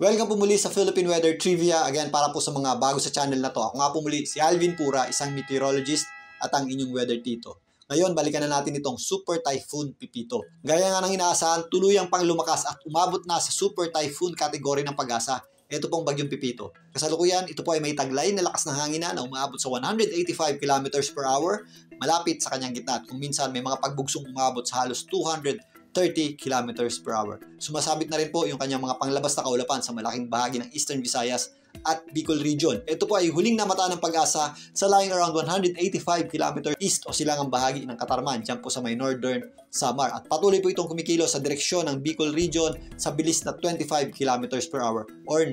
Welcome po muli sa Philippine Weather Trivia. Again, para po sa mga bago sa channel na to. Ako nga po muli si Alvin Pura, isang meteorologist at ang inyong weather tito. Ngayon, balikan na natin itong Super Typhoon Pipito. Gaya nga ng inaasahan, tuluyang pang lumakas at umabot na sa Super Typhoon category ng pag-asa. Ito pong bagyong Pipito. Kasalukuyan, ito po ay may taglay na lakas ng hangin na umaabot sa 185 km per hour, malapit sa kanyang gitna. At kung minsan may mga pagbugsong umabot sa halos 230 km per hour. Sumasabit na rin po yung kanyang mga panglabas na kaulapan sa malaking bahagi ng Eastern Visayas at Bicol Region. Ito po ay huling namata ng pag-asa sa lying around 185 km east o silangang bahagi ng Katarman, dyan po sa may Northern Samar. At patuloy po itong kumikilos sa direksyon ng Bicol Region sa bilis na 25 km per hour or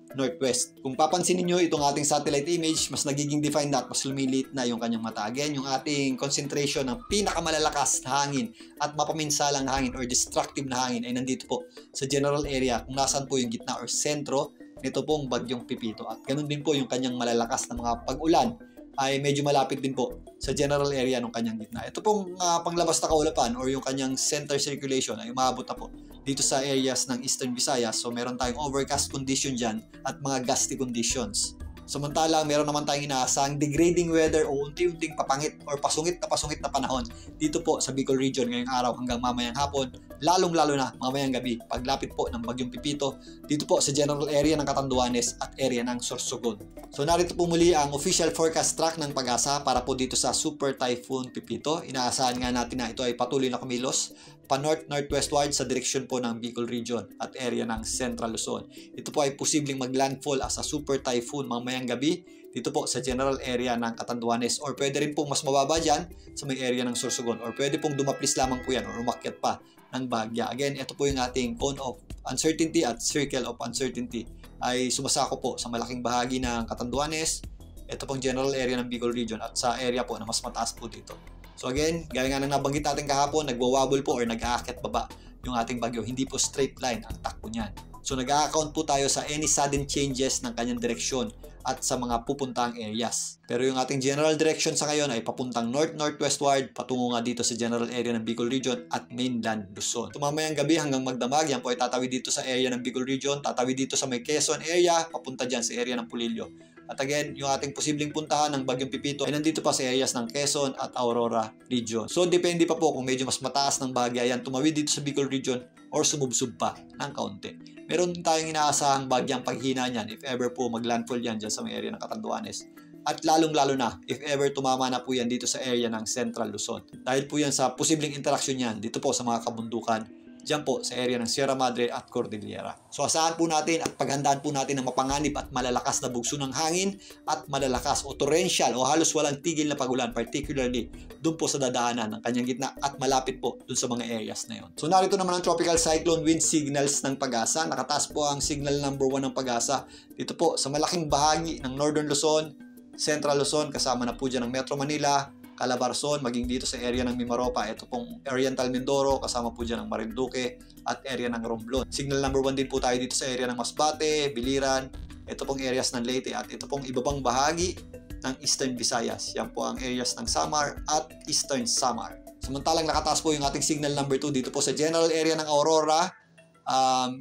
northwest. Kung papansinin nyo itong ating satellite image, mas nagiging defined na at mas lumiliit na yung kanyang mata. Again, yung ating concentration ng pinakamalalakas na hangin at mapaminsalang hangin or destructive na hangin ay nandito po sa general area kung nasaan po yung gitna or sentro nito pong bagyong Pipito. At ganun din po yung kanyang malalakas na mga pag-ulan ay medyo malapit din po sa general area ng kanyang gitna. Ito pong panglabas na kaulapan or yung kanyang center circulation ay umabot na po dito sa areas ng Eastern Visayas. So meron tayong overcast condition dyan at mga gusty conditions. Samantalang meron naman tayong inaasang degrading weather o unti-unting papangit or pasungit na panahon dito po sa Bicol Region ngayong araw hanggang mamayang hapon, lalong-lalo na mamayang gabi paglapit po ng bagyong Pipito dito po sa general area ng Catanduanes at area ng Sorsogon. So narito po muli ang official forecast track ng pag-asa para po dito sa Super Typhoon Pipito. Inaasahan nga natin na ito ay patuloy na kumilos pa-north-northwestward sa direksyon po ng Bicol Region at area ng Central Luzon. Ito po ay posibleng maglandfall as a super typhoon mamayang gabi dito po sa general area ng Catanduanes or pwede rin pong mas mababa dyan sa may area ng Sorsogon or pwede pong dumaplis lamang po yan or umakyat pa ng bagya. Again, ito po yung ating cone of uncertainty at circle of uncertainty ay sumasako po sa malaking bahagi ng Catanduanes, ito pong general area ng Bicol Region at sa area po na mas mataas po dito. So again, gaya nga ng nabanggit natin kahapon, nagwawabol po or nag-aakyat baba yung ating bagyo. Hindi po straight line ang takbo niyan. So nag-a-account po tayo sa any sudden changes ng kanyang direksyon at sa mga pupuntang areas. Pero yung ating general direction sa ngayon ay papuntang north-northwestward patungo nga dito sa general area ng Bicol Region at mainland Luzon. Tumamayang gabi hanggang magdamag, yan po ay tatawid dito sa area ng Bicol Region, tatawid dito sa may Quezon area, papunta dyan sa area ng Pulilio. At again, yung ating posibleng puntahan ng bagyong Pipito ay nandito pa sa areas ng Quezon at Aurora Region. So depende pa po kung medyo mas mataas ng bahagya yan, tumawid dito sa Bicol Region or sumubsub pa ng kaunti. Meron tayong inaasahang bagyang paghina niyan if ever po maglandfall yan dyan sa may area ng Catanduanes. At lalong-lalo na if ever tumama na po yan dito sa area ng Central Luzon. Dahil po yan sa posibleng interaksyon yan dito po sa mga kabundukan dyan po sa area ng Sierra Madre at Cordillera. So asahan po natin at paghandaan po natin ng mapanganib at malalakas na bugso ng hangin at malalakas o torrential o halos walang tigil na pagulan, particularly dun po sa dadaanan ng kanyang gitna at malapit po dun sa mga areas na yon. So narito naman ang tropical cyclone wind signals ng pag-asa. Nakataas po ang signal number 1 ng pag-asa dito po sa malaking bahagi ng Northern Luzon, Central Luzon, kasama na po dyan ng Metro Manila, Calabarzon, maging dito sa area ng Mimaropa. Ito pong Oriental Mindoro, kasama po dyan ng Marinduque at area ng Romblon. Signal number 1 din po tayo dito sa area ng Masbate, Biliran, ito pong areas ng Leyte at ito pong ibabang bahagi ng Eastern Visayas. Yan po ang areas ng Samar at Eastern Samar. Samantalang nakataas po yung ating signal number 2 dito po sa general area ng Aurora,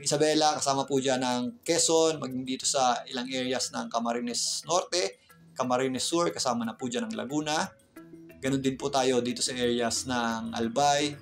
Isabela, kasama po dyan ng Quezon, maging dito sa ilang areas ng Camarines Norte, Camarines Sur, kasama na po dyan ng Laguna. Ganun din po tayo dito sa areas ng Albay,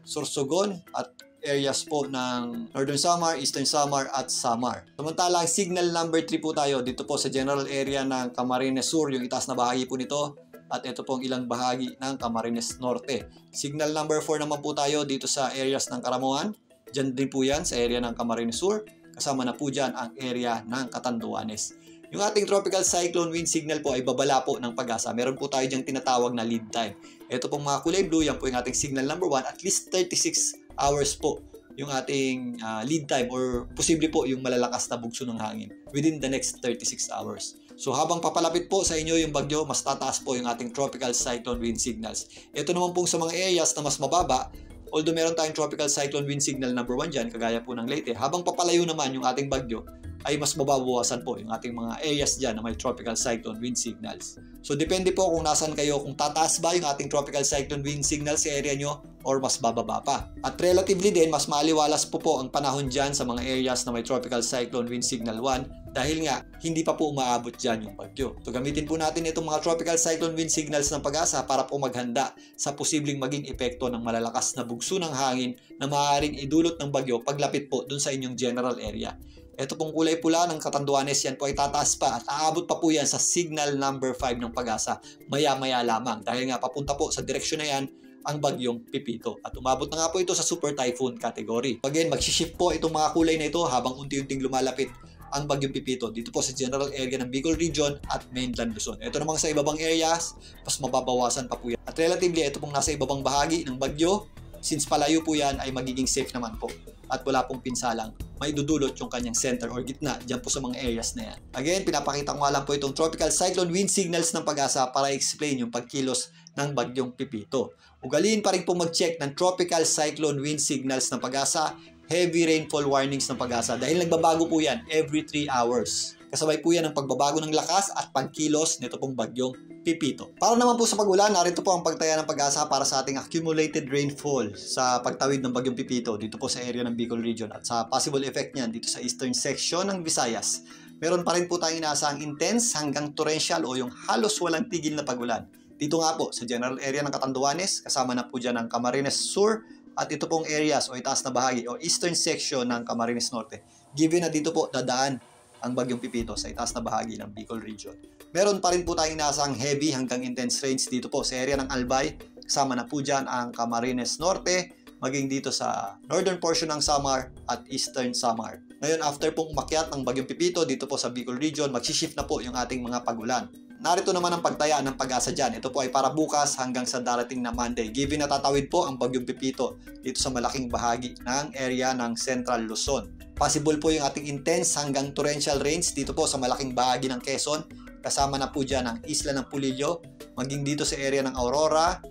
Sorsogon at areas po ng Northern Samar, Eastern Samar at Samar. Samantalang signal number 3 po tayo dito po sa general area ng Camarines Sur, yung itaas na bahagi po nito at ito pong ilang bahagi ng Camarines Norte. Signal number 4 naman po tayo dito sa areas ng Caramuan. Diyan din po yan sa area ng Camarines Sur. Kasama na po dyan ang area ng Catanduanes. Yung ating tropical cyclone wind signal po ay babala po ng pag-asa. Meron po tayo diyang tinatawag na lead time. Ito pong mga kulay blue, yan po yung ating signal number 1. At least 36 hours po yung ating lead time or posible po yung malalakas na bugso ng hangin within the next 36 hours. So habang papalapit po sa inyo yung bagyo, mas tataas po yung ating tropical cyclone wind signals. Ito naman pong sa mga areas na mas mababa, although meron tayong tropical cyclone wind signal number 1 dyan, kagaya po ng Leyte, habang papalayo naman yung ating bagyo, ay mas mababawasan po yung ating mga areas dyan na may tropical cyclone wind signals. So depende po kung nasan kayo, kung tataas ba yung ating tropical cyclone wind signal sa area nyo or mas bababa pa. At relatively din, mas maaliwalas po ang panahon dyan sa mga areas na may tropical cyclone wind signal 1 dahil nga hindi pa po umaabot dyan yung bagyo. So gamitin po natin itong mga tropical cyclone wind signals ng Pag-asa para po maghanda sa posibleng maging epekto ng malalakas na bugso ng hangin na maaaring idulot ng bagyo paglapit po dun sa inyong general area. Ito pong kulay pula ng Catanduanes, yan po ay tataas pa at aabot pa po yan sa signal number 5 ng Pag-asa maya-maya lamang dahil nga papunta po sa direksyon na yan ang bagyong Pipito at umabot na nga po ito sa super typhoon category. Again, magsishift po itong mga kulay na ito habang unti-unting lumalapit ang bagyong Pipito dito po sa general area ng Bicol Region at mainland Luzon. Ito namang sa ibabang areas, mas mababawasan pa po yan. At relatively, ito pong nasa ibabang bahagi ng bagyo, since palayo po yan ay magiging safe naman po at wala pong pinsalang may dudulot yung kanyang center or gitna dyan po sa mga areas na yan. Again, pinapakita ko nga lang po itong tropical cyclone wind signals ng Pag-asa para i-explain yung pagkilos ng bagyong Pipito. Ugaliin pa rin po mag-check ng tropical cyclone wind signals ng Pag-asa, heavy rainfall warnings ng Pag-asa dahil nagbabago po yan every 3 hours. Kasabay po yan ng pagbabago ng lakas at pagkilos nito pong bagyong Pipito. Para naman po sa pag-ulan, narito po ang pagtaya ng Pag-asa para sa ating accumulated rainfall sa pagtawid ng bagyong Pipito dito po sa area ng Bicol Region at sa possible effect niyan dito sa eastern section ng Visayas. Meron pa rin po tayong inaasahang intense hanggang torrential o yung halos walang tigil na pag-ulan. Dito nga po sa general area ng Catanduanes, kasama na po dyan ang Camarines Sur at ito pong areas o itaas na bahagi o eastern section ng Camarines Norte. Given na dito po dadaan ang bagyong Pipito sa itaas na bahagi ng Bicol Region. Meron pa rin po tayong inaasahang heavy hanggang intense rains dito po sa area ng Albay. Kasama na po dyan ang Camarines Norte, maging dito sa northern portion ng Samar at eastern Samar. Ngayon, after pong umakyat ng bagyong Pipito dito po sa Bicol Region, magsishift na po yung ating mga pag-ulan. Narito naman ang pagtaya ng Pag-asa dyan. Ito po ay para bukas hanggang sa darating na Monday. Given na tatawid po ang bagyong Pipito dito sa malaking bahagi ng area ng Central Luzon. Possible po yung ating intense hanggang torrential rains dito po sa malaking bahagi ng Quezon. Kasama na po dyan ang isla ng Pulillo, maging dito sa area ng Aurora,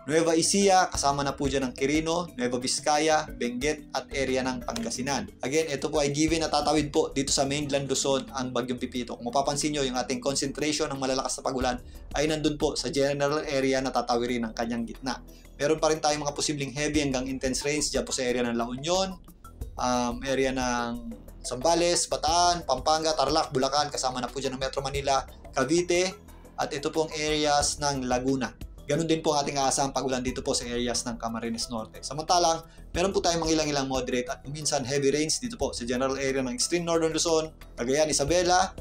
Nueva Ecija, kasama na po dyan ang Quirino, Nueva Vizcaya, Benguet at area ng Pangasinan. Again, ito po ay given na tatawid po dito sa mainland Luzon ang bagyong Pipito. Kung mapapansin nyo, yung ating concentration ng malalakas na pag-ulan ay nandun po sa general area na tatawirin ng kanyang gitna. Meron pa rin tayong mga posibleng heavy hanggang intense rains dyan po sa area ng La Union, area ng Zambales, Bataan, Pampanga, Tarlac, Bulacan, kasama na po dyan ng Metro Manila, Cavite, at ito pong areas ng Laguna. Ganun din po ang ating aasahang pag-ulan dito po sa areas ng Camarines Norte. Samantalang, meron po tayong mga ilang-ilang moderate at minsan heavy rains dito po sa general area ng extreme northern Luzon, Cagayan, Isabela,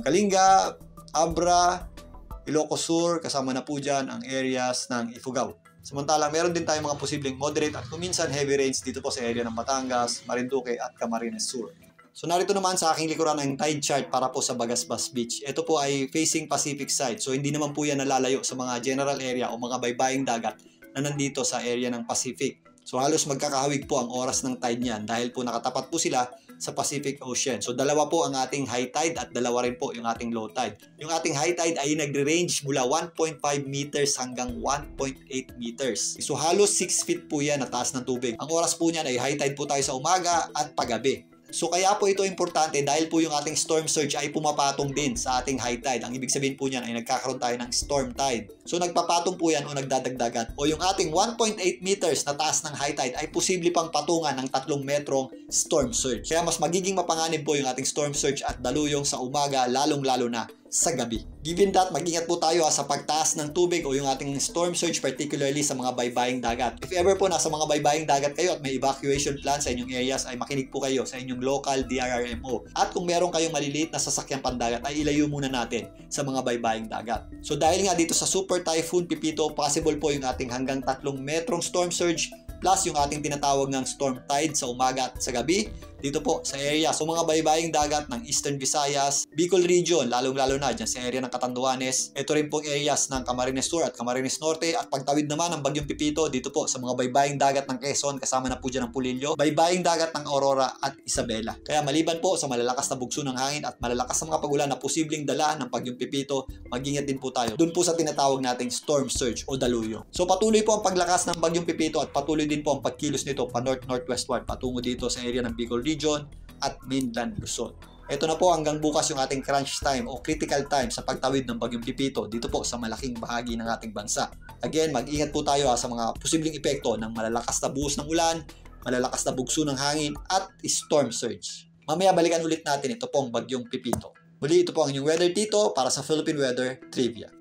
Kalinga, Abra, Ilocos Sur, kasama na po dyan ang areas ng Ifugao. Samantalang, meron din tayong mga posibleng moderate at kuminsan heavy rains dito po sa area ng Batangas, Marinduque at Camarines Sur. So narito naman sa aking likuran ang tide chart para po sa Bagasbas Beach. Ito po ay facing Pacific side. So hindi naman po yan nalalayo sa mga general area o mga baybaying dagat na nandito sa area ng Pacific. So halos magkakahawig po ang oras ng tide niyan dahil po nakatapat po sila sa Pacific Ocean. So dalawa po ang ating high tide at dalawa rin po yung ating low tide. Yung ating high tide ay nagre-range mula 1.5 meters hanggang 1.8 meters. So halos 6 feet po yan na taas ng tubig. Ang oras po niyan ay high tide po tayo sa umaga at paggabi. So kaya po ito importante dahil po yung ating storm surge ay pumapatong din sa ating high tide. Ang ibig sabihin po niyan ay nagkakaroon tayo ng storm tide. So nagpapatong po yan o nagdadagdagan. O yung ating 1.8 meters na taas ng high tide ay posible pang patungan ng 3 metrong storm surge. Kaya mas magiging mapanganib po yung ating storm surge at daluyong sa umaga, lalong-lalo na sa gabi. Given that, mag-ingat po tayo sa pagtaas ng tubig o yung ating storm surge, particularly sa mga baybaying dagat. If ever po nasa mga baybaying dagat kayo at may evacuation plan sa inyong areas, ay makinig po kayo sa inyong local DRRMO. At kung meron kayong maliliit na sasakyang pandagat, ay ilayo muna natin sa mga baybaying dagat. So dahil nga dito sa Super Typhoon Pipito, possible po yung ating hanggang 3 metrong storm surge plus yung ating tinatawag ng storm tide sa umaga at sa gabi dito po sa area. So mga baybaying dagat ng Eastern Visayas, Bicol Region, lalong-lalo na dyan sa area ng Catanduanes. Ito rin pong areas ng Camarines Sur at Camarines Norte at pagtawid naman ng bagyong Pipito dito po sa mga baybaying dagat ng Quezon, kasama na po dyan ang Pulillo, baybaying dagat ng Aurora at Isabela. Kaya maliban po sa malalakas na bugso ng hangin at malalakas na mga pagulan na posibleng dala ng bagyong Pipito, mag-ingat din po tayo dun po sa tinatawag nating storm surge o daluyo. So patuloy po ang paglakas ng bagyong Pipito at patuloy din po ang pagkilos nito pa north-northwestward patungo dito sa area ng Bicol Region, at mainland Luzon. Ito na po, hanggang bukas yung ating crunch time o critical time sa pagtawid ng Bagyong Pipito dito po sa malaking bahagi ng ating bansa. Again, mag-ingat po tayo sa mga posibleng epekto ng malalakas na buhos ng ulan, malalakas na bugso ng hangin at storm surge. Mamaya balikan ulit natin ito pong Bagyong Pipito. Muli, ito po ang inyong Weather Tito para sa Philippine Weather Trivia.